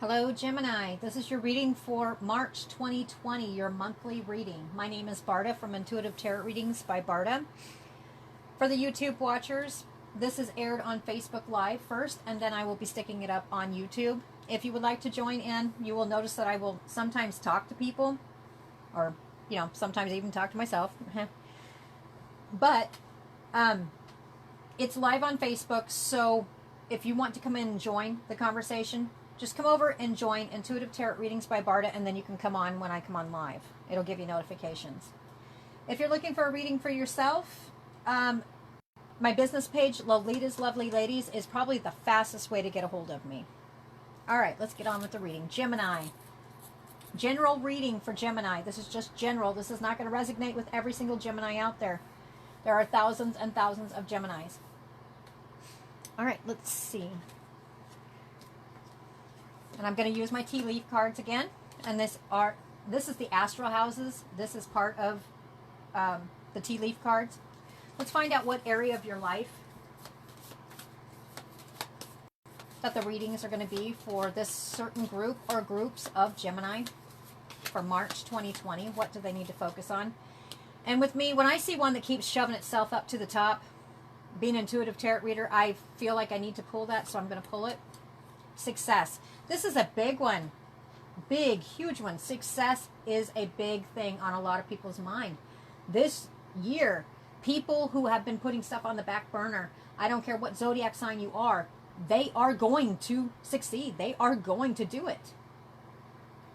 Hello, Gemini. This is your reading for March 2020, your monthly reading. My name is Barda from Intuitive Tarot Readings by Barda. For the YouTube watchers, this is aired on Facebook Live first, and then I will be sticking it up on YouTube. If you would like to join in, you will notice that I will sometimes talk to people, or, sometimes even talk to myself. But it's live on Facebook, so if you want to come in and join the conversation, just come over and join Intuitive Tarot Readings by Barda, and then you can come on when I come on live. It'll give you notifications. If you're looking for a reading for yourself, my business page, Lolita's Lovely Ladies, is probably the fastest way to get a hold of me. All right, let's get on with the reading. Gemini. General reading for Gemini. This is just general. This is not going to resonate with every single Gemini out there. There are thousands and thousands of Geminis. All right, let's see. And I'm going to use my tea leaf cards again. And this is the astral houses. This is part of the tea leaf cards. Let's find out what area of your life that the readings are going to be for this certain group or groups of Gemini for March 2020. What do they need to focus on? And with me, when I see one that keeps shoving itself up to the top, being an intuitive tarot reader, I feel like I need to pull that, so I'm going to pull it. Success. This is a big one. Big, huge one. Success is a big thing on a lot of people's mind. This year, people who have been putting stuff on the back burner, I don't care what zodiac sign you are, they are going to succeed. They are going to do it.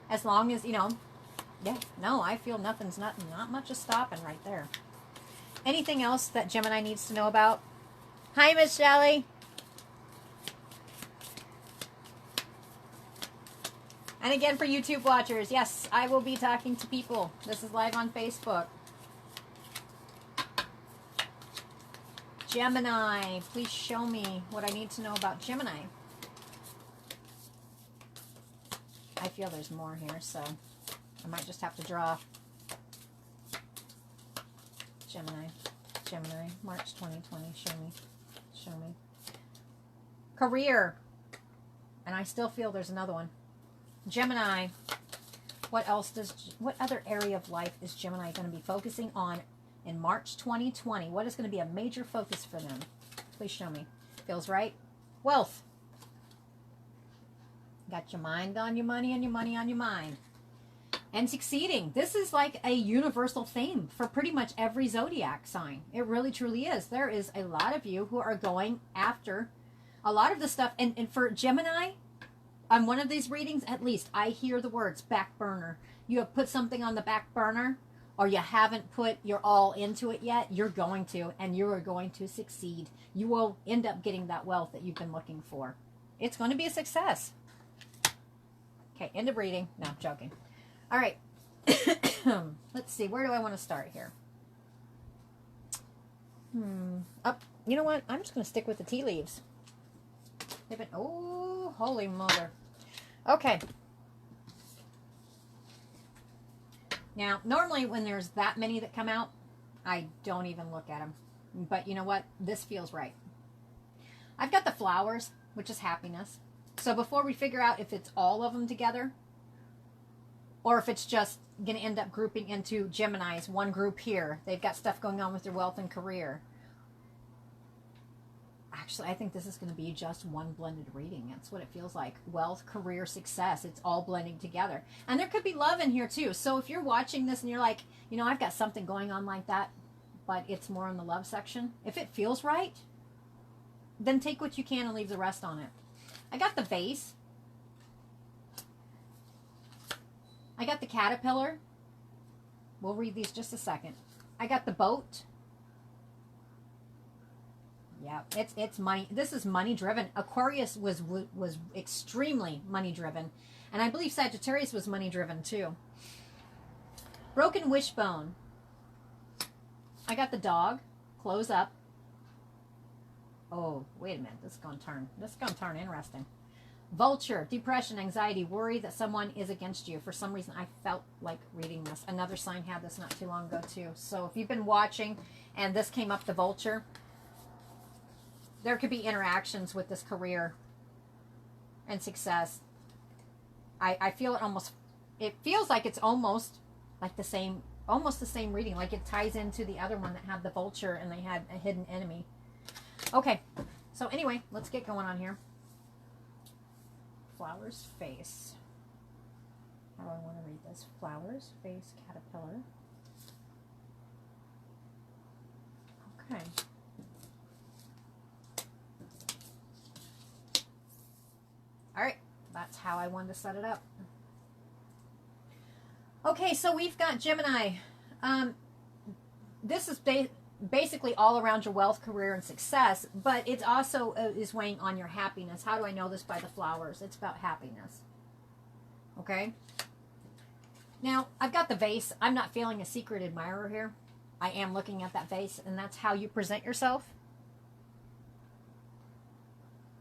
As long as, I feel not much is stopping right there. Anything else that Gemini needs to know about? Hi, Miss Shelley. And again, for YouTube watchers, yes, I will be talking to people. This is live on Facebook. Gemini, please show me what I need to know about Gemini. I feel there's more here, so I might just have to draw. Gemini, March 2020, show me. Career, and I still feel there's another one. Gemini, what other area of life is Gemini going to be focusing on in March 2020? What is going to be a major focus for them? Please show me. Feels right. Wealth. Got your mind on your money and your money on your mind. And succeeding. This is like a universal theme for pretty much every zodiac sign. It really, truly is. There is a lot of you who are going after a lot of the stuff. And for Gemini, on one of these readings, at least, I hear the words back burner. You have put something on the back burner, or you haven't put your all into it yet. You're going to, and you are going to succeed. You will end up getting that wealth that you've been looking for. It's going to be a success. Okay, end of reading. No, I'm joking. All right. Let's see. Where do I want to start here? You know what? I'm just going to stick with the tea leaves. Oh, holy mother. Okay. Now, normally when there's that many that come out, I don't even look at them. But you know what? This feels right. I've got the flowers, which is happiness. So before we figure out if it's all of them together, or if it's just going to end up grouping into Geminis, one group here, they've got stuff going on with their wealth and career. Actually, I think this is going to be just one blended reading. That's what it feels like. Wealth, career, success. It's all blending together. And there could be love in here too. So if you're watching this and you're like, I've got something going on like that, but it's more in the love section. If it feels right, then take what you can and leave the rest on it. I got the vase. I got the caterpillar. We'll read these just a second. I got the boat. Yeah, it's money. This is money driven. Aquarius was extremely money driven, and I believe Sagittarius was money driven too. Broken wishbone. I got the dog. Close up. Oh, wait a minute. This is going to turn interesting. Vulture, depression, anxiety, worry that someone is against you. For some reason, I felt like reading this. Another sign had this not too long ago too. So if you've been watching and this came up, the vulture, there could be interactions with this career and success. I feel it feels like it's almost like the same reading, like it ties into the other one that had the vulture and they had a hidden enemy. Okay, so anyway, let's get going on here. Flower's face. How do I want to read this? Flower's face, caterpillar. Okay. All right, that's how I wanted to set it up. Okay, so we've got Gemini. This is basically all around your wealth, career, and success, but it also is weighing on your happiness. How do I know this? By the flowers. It's about happiness. Okay? Now, I've got the vase. I'm not feeling a secret admirer here. I am looking at that vase, and that's how you present yourself.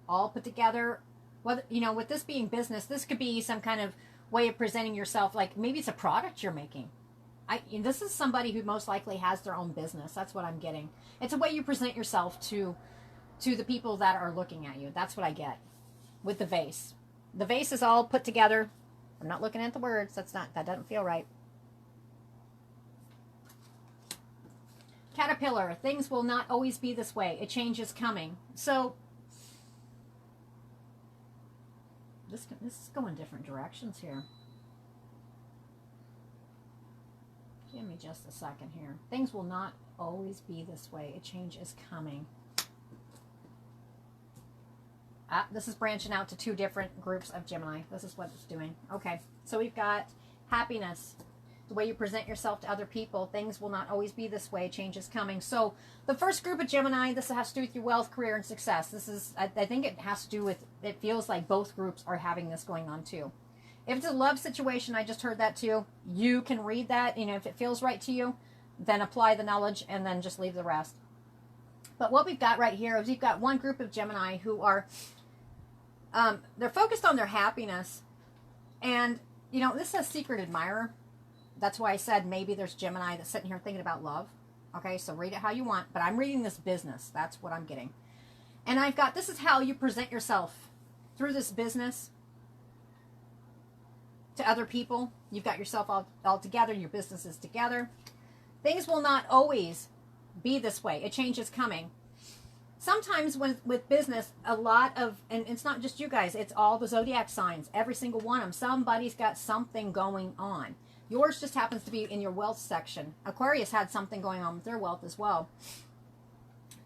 All put together. Whether, you know, with this being business, this could be some kind of way of presenting yourself. Like maybe it's a product you're making. This is somebody who most likely has their own business. That's what I'm getting. It's a way you present yourself to the people that are looking at you. That's what I get with the vase. The vase is all put together. I'm not looking at the words. That doesn't feel right. Caterpillar. Things will not always be this way. A change is coming. So this is going different directions here. Give me just a second here. Things will not always be this way. A change is coming. This is branching out to two different groups of Gemini. This is what it's doing. Okay, so we've got happiness. The way you present yourself to other people. Things will not always be this way. Change is coming. So the first group of Gemini, this has to do with your wealth, career, and success. This is, I think it has to do with, it feels like both groups are having this going on too. If it's a love situation, I just heard that too. You can read that. You know, if it feels right to you, then apply the knowledge and then just leave the rest. But what we've got right here is we've got one group of Gemini who are, they're focused on their happiness. And, you know, this says secret admirer. That's why I said maybe there's Gemini that's sitting here thinking about love. Okay, so read it how you want. But I'm reading this business. That's what I'm getting. And I've got, this is how you present yourself through this business to other people. You've got yourself all together. Your business is together. Things will not always be this way. A change is coming. Sometimes with business, a lot of, and it's not just you guys, it's all the zodiac signs, every single one of them. Somebody's got something going on. Yours just happens to be in your wealth section. Aquarius had something going on with their wealth as well.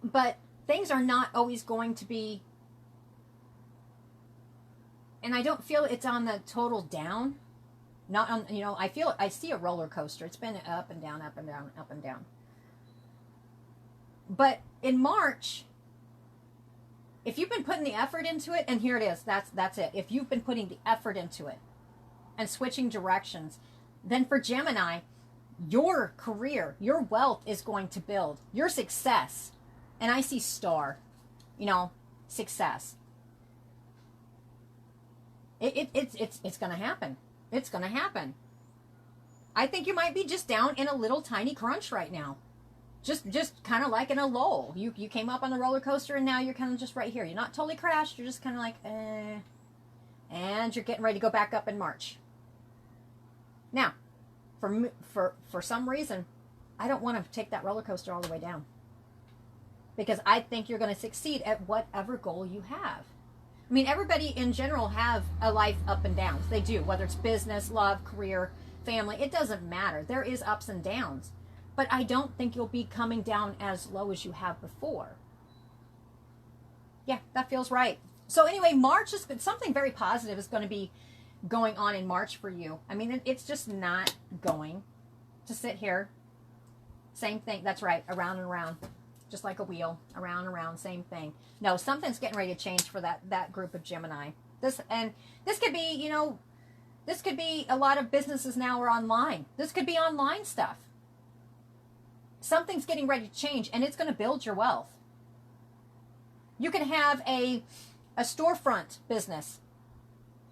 But things are not always going to be, and I don't feel it's on the total down. Not on, you know, I see a roller coaster. It's been up and down, up and down, up and down. But in March, if you've been putting the effort into it, and here it is, that's it. If you've been putting the effort into it and switching directions, then for Gemini, your career, your wealth is going to build. Your success, and I see star, you know, success. It's going to happen. It's going to happen. I think you might be just down in a little tiny crunch right now. Just kind of like in a lull. You came up on the roller coaster and now you're kind of just right here. You're not totally crashed. You're just kind of like, and you're getting ready to go back up in March. Now, for some reason, I don't want to take that roller coaster all the way down. Because I think you're going to succeed at whatever goal you have. I mean, everybody in general have a life up and downs. They do, whether it's business, love, career, family. It doesn't matter. There is ups and downs. But I don't think you'll be coming down as low as you have before. Yeah, that feels right. So anyway, March is something very positive is going to be going on in March for you. I mean, it's just not going to sit here. Same thing. That's right. Around and around. Just like a wheel. Around and around. Same thing. No, something's getting ready to change for that group of Gemini. This could be, you know, this could be a lot of businesses now are online. This could be online stuff. Something's getting ready to change, and it's going to build your wealth. You can have a storefront business.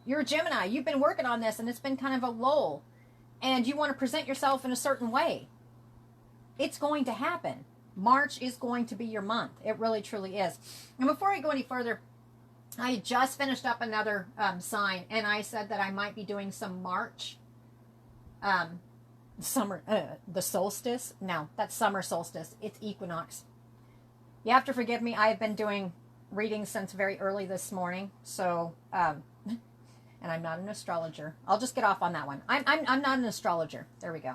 You're a Gemini. You've been working on this, and it's been kind of a lull, and you want to present yourself in a certain way. It's going to happen. March is going to be your month. It really, truly is. And before I go any further, I just finished up another sign, and I said that I might be doing some March summer, the solstice. No, that's summer solstice. It's equinox. You have to forgive me. I've been doing readings since very early this morning. So, and I'm not an astrologer. I'll just get off on that one. I'm not an astrologer. There we go.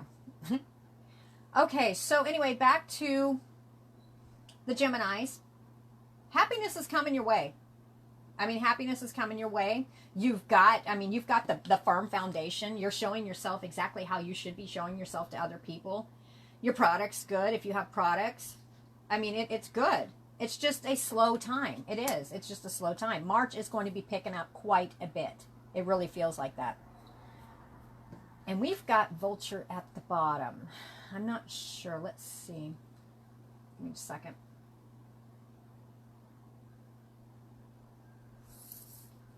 Okay. So anyway, back to the Geminis. Happiness is coming your way. I mean, happiness is coming your way. You've got the firm foundation. You're showing yourself exactly how you should be showing yourself to other people. Your product's good if you have products. I mean, it's good. It's just a slow time. It is. It's just a slow time. March is going to be picking up quite a bit. It really feels like that. And we've got Vulture at the bottom. I'm not sure. Let's see. Give me a second.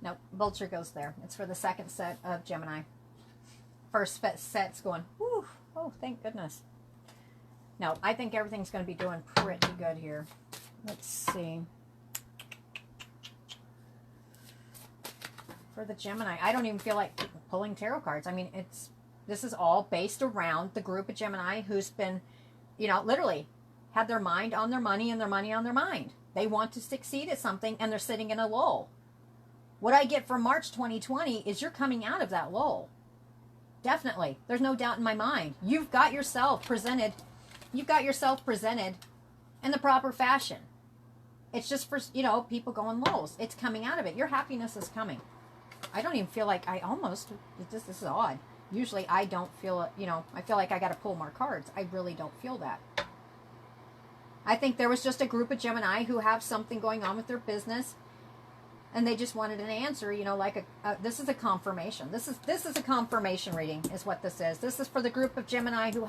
Nope, Vulture goes there. It's for the second set of Gemini. First set's going, whew, oh, thank goodness. No, I think everything's going to be doing pretty good here. Let's see. For the Gemini, I don't even feel like pulling tarot cards. I mean, this is all based around the group of Gemini who's been, literally had their mind on their money and their money on their mind. They want to succeed at something, and they're sitting in a lull. What I get from March 2020 is you're coming out of that lull. Definitely. There's no doubt in my mind. You've got yourself presented in the proper fashion. It's just for, people going lulls. It's coming out of it. Your happiness is coming. I don't even feel like this is odd. Usually I don't feel, I feel like I got to pull more cards. I really don't feel that. I think there was just a group of Gemini who have something going on with their business, and they just wanted an answer, like this is a confirmation. This is a confirmation reading is what this is. This is for the group of Gemini who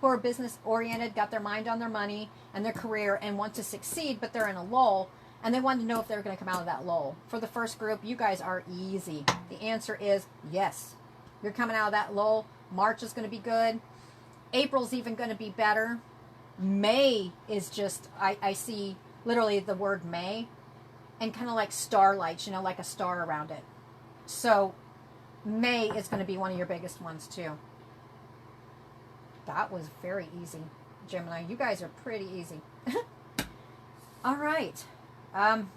are business oriented, got their mind on their money and their career and want to succeed, but they're in a lull, and they wanted to know if they're going to come out of that lull. For the first group, you guys are easy. The answer is yes. You're coming out of that lull. March is going to be good. April's even going to be better. May is just, I see literally the word May, and kind of like starlights, like a star around it. So May is going to be one of your biggest ones too. That was very easy, Gemini. You guys are pretty easy. All right. Wow,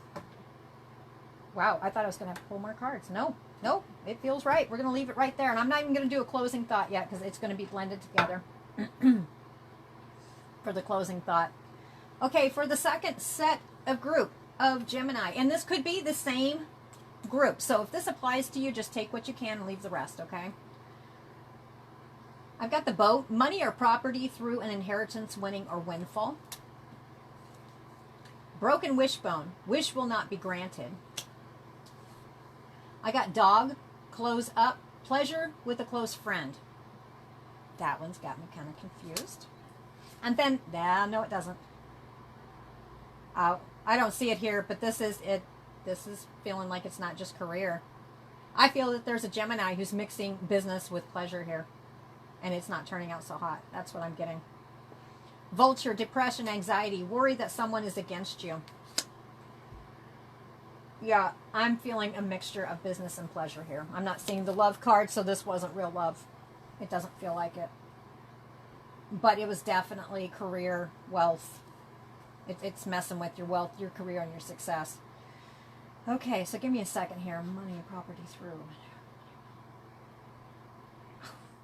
I thought I was going to have to pull more cards. No, it feels right. We're going to leave it right there. And I'm not even going to do a closing thought yet because it's going to be blended together for the closing thought. Okay, for the second set of group of Gemini, and this could be the same group, so if this applies to you, just take what you can and leave the rest. Okay, I've got the Boat, money or property through an inheritance, winning or windfall. Broken wishbone, wish will not be granted. I got Dog, close up, pleasure with a close friend. That one's got me kind of confused. And then no, it doesn't. I don't see it here, but this is it. This is feeling like it's not just career. I feel that there's a Gemini who's mixing business with pleasure here, and it's not turning out so hot. That's what I'm getting. Vulture, depression, anxiety, worry that someone is against you. Yeah, I'm feeling a mixture of business and pleasure here. I'm not seeing the love card, so this wasn't real love. It doesn't feel like it. But it was definitely career, wealth. It's messing with your wealth, your career, and your success. Okay, so give me a second here. Money and property through.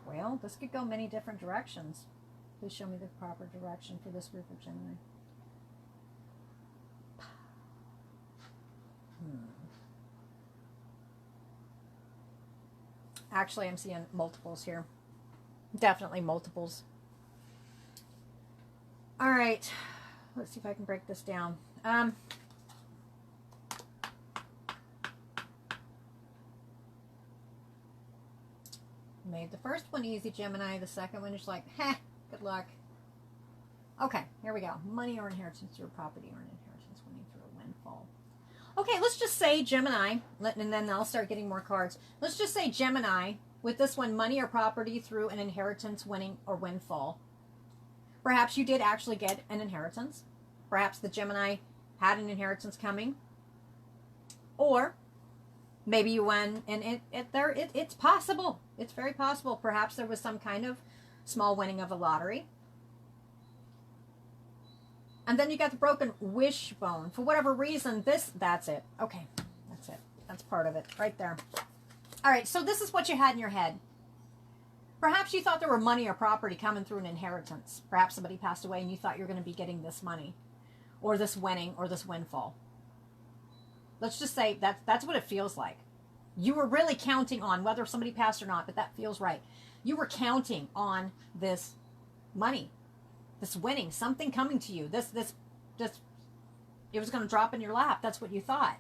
Well, this could go many different directions. Please show me the proper direction for this group of Gemini. Actually, I'm seeing multiples here. Definitely multiples. All right. Let's see if I can break this down. Made the first one easy, Gemini. The second one is like, good luck. Okay, here we go. Money or inheritance through property or an inheritance winning through a windfall. Okay, let's just say Gemini, and then I'll start getting more cards. Let's just say Gemini, with this one, money or property through an inheritance winning or windfall. Perhaps you did actually get an inheritance. Perhaps the Gemini had an inheritance coming. Or maybe you won, and it's possible. It's very possible. Perhaps there was some kind of small winning of a lottery. And then you got the broken wishbone. For whatever reason, that's it. Okay, that's it. That's part of it right there. All right, so this is what you had in your head. Perhaps you thought there were money or property coming through an inheritance. Perhaps somebody passed away and you thought you were going to be getting this money or this winning or this windfall. Let's just say that's what it feels like. You were really counting on, whether somebody passed or not, but that feels right. You were counting on this money, this winning, something coming to you. This it was going to drop in your lap. That's what you thought.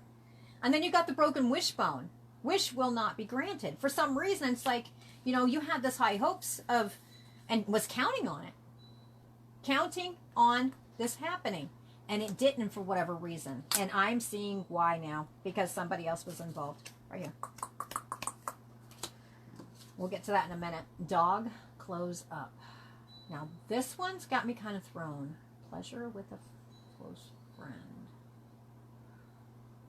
And then you got the broken wishbone. Wish will not be granted. For some reason, it's like, you know, you had this high hopes of, and was counting on it. Counting on this happening. And it didn't for whatever reason. And I'm seeing why now. Because somebody else was involved. Right here. We'll get to that in a minute. Dog, close up. Now, this one's got me kind of thrown. Pleasure with a close friend.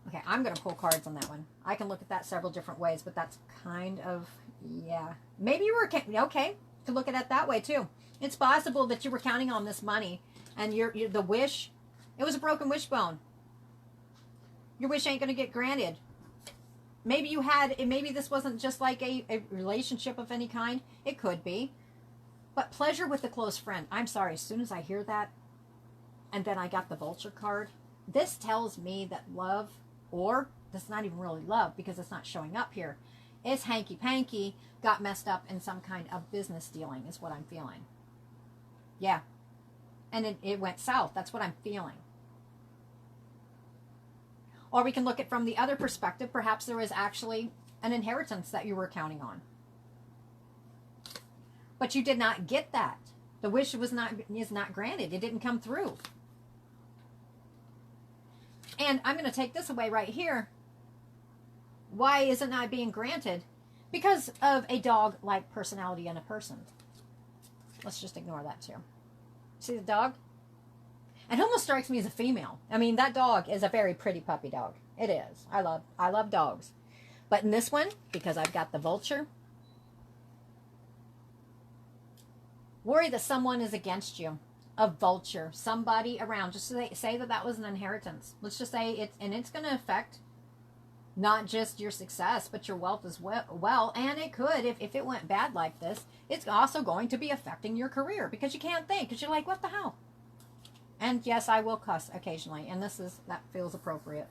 Okay, I'm going to pull cards on that one. I can look at that several different ways, but that's kind of, yeah. Maybe you were, okay, to look at it that way too. It's possible that you were counting on this money, and the wish, it was a broken wishbone. Your wish ain't going to get granted. Maybe you had, maybe this wasn't just like a relationship of any kind. It could be. But pleasure with a close friend. I'm sorry, as soon as I hear that, and then I got the vulture card, this tells me that love, or that's not even really love because it's not showing up here, it's hanky-panky, got messed up in some kind of business dealing is what I'm feeling. Yeah. And it went south. That's what I'm feeling. Or we can look at from the other perspective. Perhaps there was actually an inheritance that you were counting on. But you did not get that. The wish is not granted. It didn't come through. And I'm going to take this away right here. Why is it not being granted? Because of a dog-like personality in a person. Let's just ignore that too. See the dog? It almost strikes me as a female. I mean, that dog is a very pretty puppy dog. It is. I love dogs. But in this one, because I've got the vulture, worry that someone is against you. A vulture, somebody around. Just say that was an inheritance. Let's just say it's going to affect not just your success, but your wealth as well. And it could, if it went bad like this, it's also going to be affecting your career because you can't think, because you're like, what the hell? And yes, I will cuss occasionally, and that feels appropriate.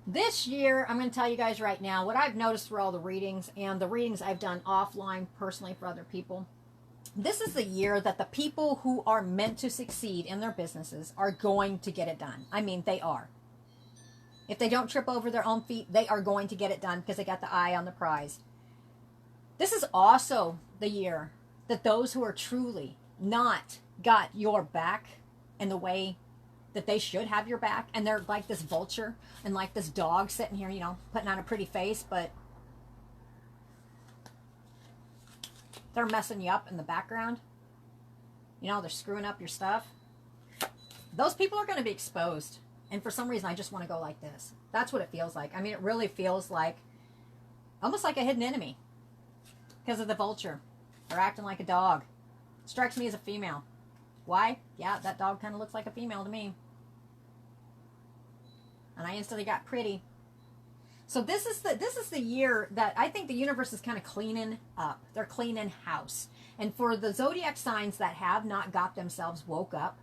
This year, I'm going to tell you guys right now what I've noticed through all the readings and the readings I've done offline personally for other people. This is the year that the people who are meant to succeed in their businesses are going to get it done. I mean, they are. If they don't trip over their own feet, they are going to get it done because they got the eye on the prize. This is also the year that those who are truly not got your back in the way that they should have your back, and they're like this vulture and like this dog sitting here, you know, putting on a pretty face, but they're messing you up in the background. You know, they're screwing up your stuff. Those people are going to be exposed. And for some reason, I just want to go like this. That's what it feels like. I mean, it really feels like almost like a hidden enemy because of the vulture. They're acting like a dog. It strikes me as a female. Why? Yeah, that dog kind of looks like a female to me. And I instantly got pretty. So this is the year that I think the universe is kind of cleaning up. They're cleaning house. And for the zodiac signs that have not got themselves woke up,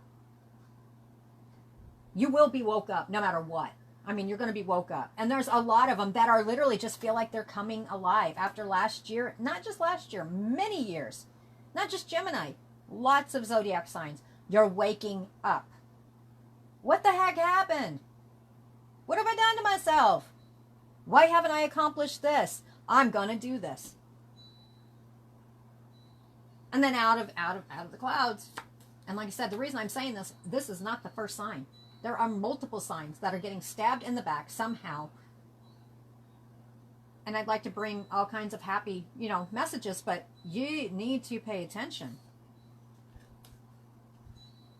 you will be woke up no matter what. I mean, you're going to be woke up. And there's a lot of them that are literally just feel like they're coming alive after last year. Not just last year, many years. Not just Gemini. Lots of zodiac signs. You're waking up. What the heck happened? What have I done to myself? Why haven't I accomplished this? I'm going to do this. And then out of the clouds. And like I said, the reason I'm saying this is not the first sign. There are multiple signs that are getting stabbed in the back somehow. And I'd like to bring all kinds of happy, messages, but you need to pay attention.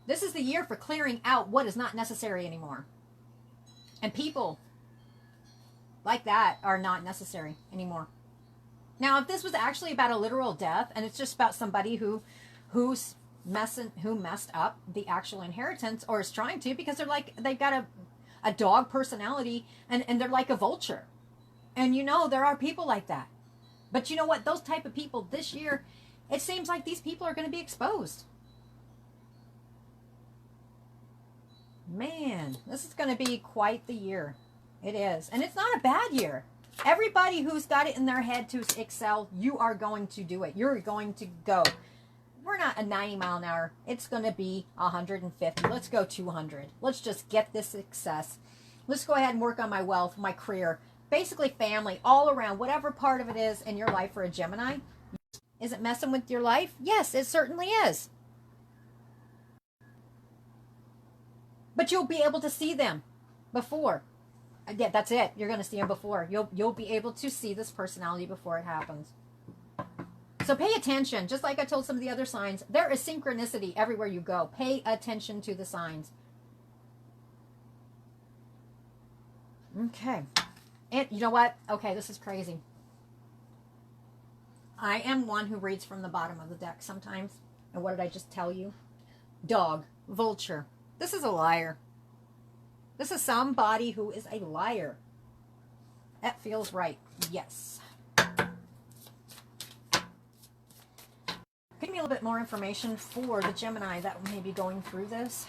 This is the year for clearing out what is not necessary anymore. And people like that are not necessary anymore. Now, if this was actually about a literal death and it's just about somebody who messed up the actual inheritance, or is trying to, because they've got a dog personality, and they're like a vulture. And there are people like that. But you know what? Those type of people this year, it seems like these people are going to be exposed. Man, this is going to be quite the year. It is. And it's not a bad year. Everybody who's got it in their head to excel, you are going to do it. You're going to go. We're not a 90 mile an hour. It's going to be 150. Let's go 200. Let's just get this success. Let's go ahead and work on my wealth, my career, basically family, all around, whatever part of it is in your life for a Gemini. Is it messing with your life? Yes, it certainly is. But you'll be able to see them before. Yeah, that's it. You're going to see them before. You'll be able to see this personality before it happens. So pay attention. Just like I told some of the other signs, there is synchronicity everywhere you go. Pay attention to the signs. Okay. And you know what? Okay, this is crazy. I am one who reads from the bottom of the deck sometimes. And what did I just tell you? Dog. Vulture. This is a liar. This is somebody who is a liar. That feels right. Yes. Give me a little bit more information for the Gemini that may be going through this.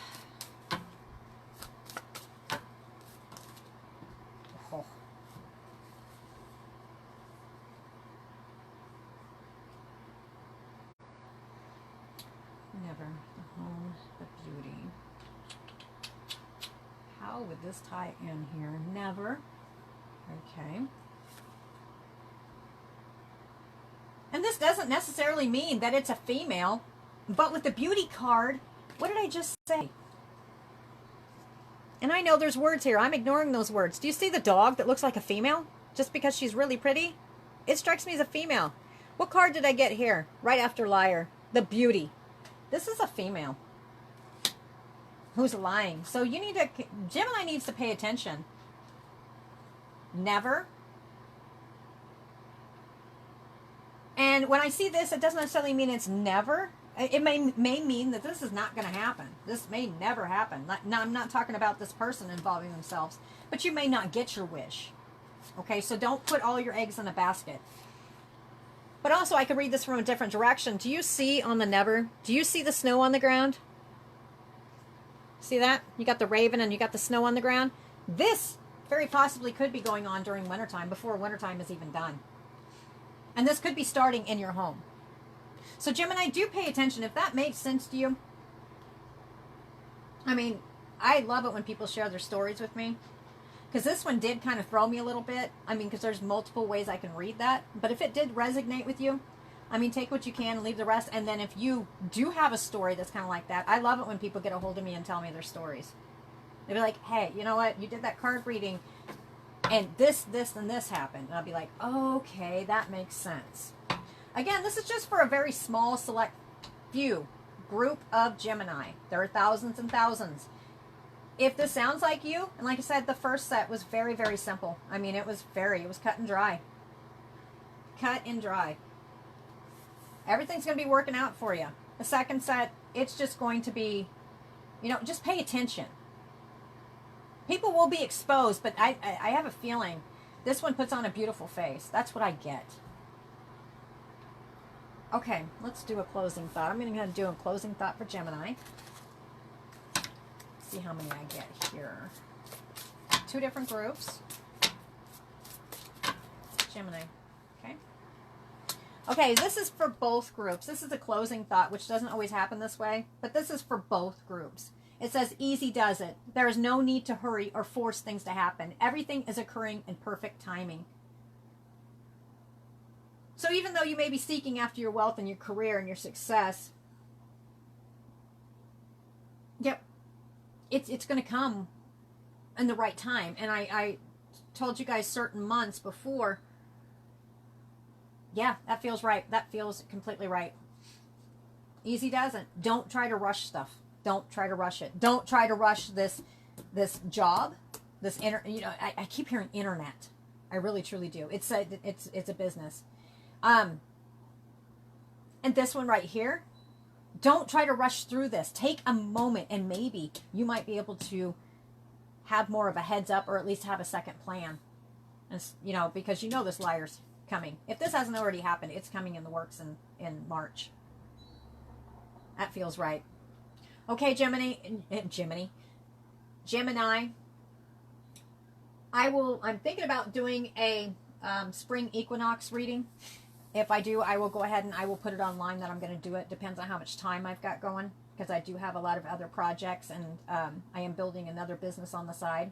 Oh. Never. The home, the beauty. How would this tie in here? Never. Okay. And this doesn't necessarily mean that it's a female, but with the beauty card, what did I just say? And I know there's words here. I'm ignoring those words. Do you see the dog that looks like a female? Just because she's really pretty? It strikes me as a female. What card did I get here? Right after liar. The beauty. This is a female who's lying. So Gemini needs to pay attention. Never. And when I see this, it doesn't necessarily mean it's never. It may mean that this is not going to happen. This may never happen. I'm not talking about this person involving themselves. But you may not get your wish. Okay, so don't put all your eggs in a basket. But also, I could read this from a different direction. Do you see on the never? Do you see the snow on the ground? See that? You got the raven and you got the snow on the ground. This very possibly could be going on during wintertime, before wintertime is even done. And this could be starting in your home. So Gemini, do pay attention. If that makes sense to you. I mean, I love it when people share their stories with me. Because this one did kind of throw me a little bit. I mean, because there's multiple ways I can read that. But if it did resonate with you, I mean, take what you can and leave the rest. And then if you do have a story that's kind of like that, I love it when people get a hold of me and tell me their stories. They'll be like, hey, you know what? You did that card reading. And this, and this happened. And I'll be like, okay, that makes sense. Again, this is just for a very small, select few group of Gemini. There are thousands and thousands. If this sounds like you, and like I said, the first set was very, very simple. I mean, it was cut and dry. Cut and dry. Everything's going to be working out for you. The second set, it's just going to be, just pay attention. People will be exposed, but I have a feeling this one puts on a beautiful face. That's what I get. Okay, let's do a closing thought. I'm going to do a closing thought for Gemini. See how many I get here. 2 different groups. Gemini. Okay. Okay, this is for both groups. This is a closing thought, which doesn't always happen this way, but this is for both groups. It says, easy does it. There is no need to hurry or force things to happen. Everything is occurring in perfect timing. So even though you may be seeking after your wealth and your career and your success, yep, it's going to come in the right time. And I told you guys certain months before, yeah, that feels right. That feels completely right. Easy doesn't. Don't try to rush stuff. Don't try to rush it. Don't try to rush this job. this I keep hearing internet. I really truly do. It's a business. And this one right here, don't try to rush through this. Take a moment, and maybe you might be able to have more of a heads up, or at least have a second plan. And, because this liar's coming. If this hasn't already happened, it's coming in the works in March. That feels right. Okay, Gemini. I'm thinking about doing a spring equinox reading. If I do, I will go ahead and I will put it online that I'm going to do it. Depends on how much time I've got going, because I do have a lot of other projects, and I am building another business on the side.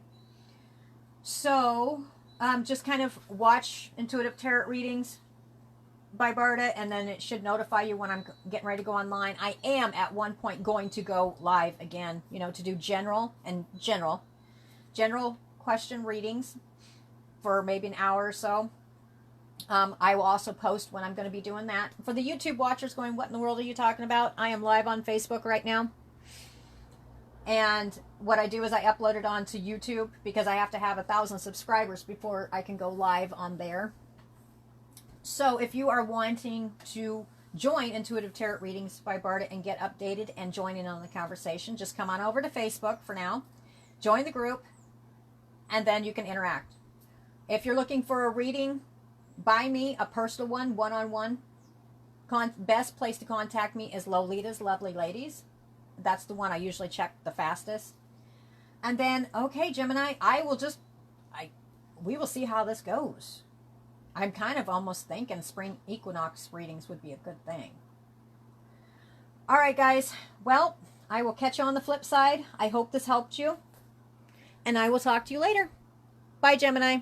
So just kind of watch Intuitive Tarot Readings by Barda, and then it should notify you when I'm getting ready to go online. I am at one point going to go live again, to do general question readings for maybe an hour or so. I will also post when I'm going to be doing that. For the YouTube watchers going, what in the world are you talking about? I am live on Facebook right now. And what I do is I upload it onto YouTube, because I have to have 1,000 subscribers before I can go live on there. So if you are wanting to join Intuitive Tarot Readings by Barda and get updated and join in on the conversation, just come on over to Facebook for now. Join the group, and then you can interact. If you're looking for a reading by me, a personal one-on-one, best place to contact me is Lolita's Lovely Ladies. That's the one I usually check the fastest. And then, okay, Gemini, we will see how this goes. I'm kind of almost thinking spring equinox readings would be a good thing. All right, guys. Well, I will catch you on the flip side. I hope this helped you. And I will talk to you later. Bye, Gemini.